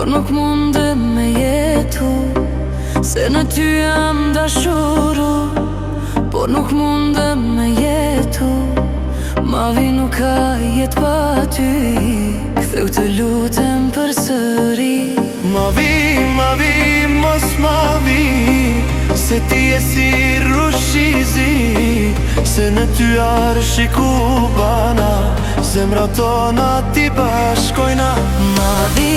nuk mundem me jetu, se në ty jam dashuru. Por nuk mundem me jetu, ma vi nuk ka jet pa ty. Ktheu të lutem përsëri. Ma vi, mos ma vi, se ti e si rushizi, se në ty arshi ku bana, zemra tona ti bashkojna. Ma vi,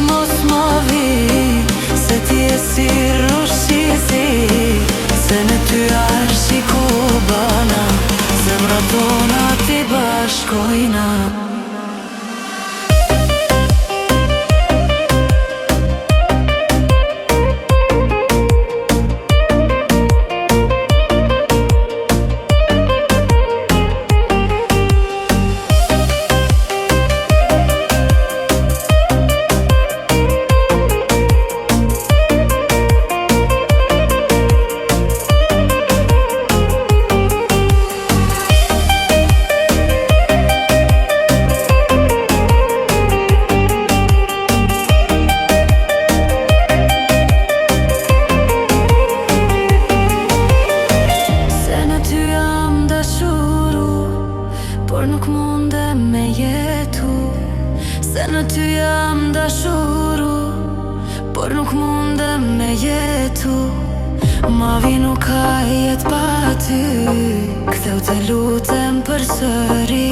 mos ma vi, se ti e si rushizi, se në ty arshi ku bana, zemra tona ti bashkojna. Por nuk mundem me jetu, se në ty jam dashuru. Por nuk mundem me jetu, ma vi nuk ka jet pa ty. Ktheu të lutem përsëri.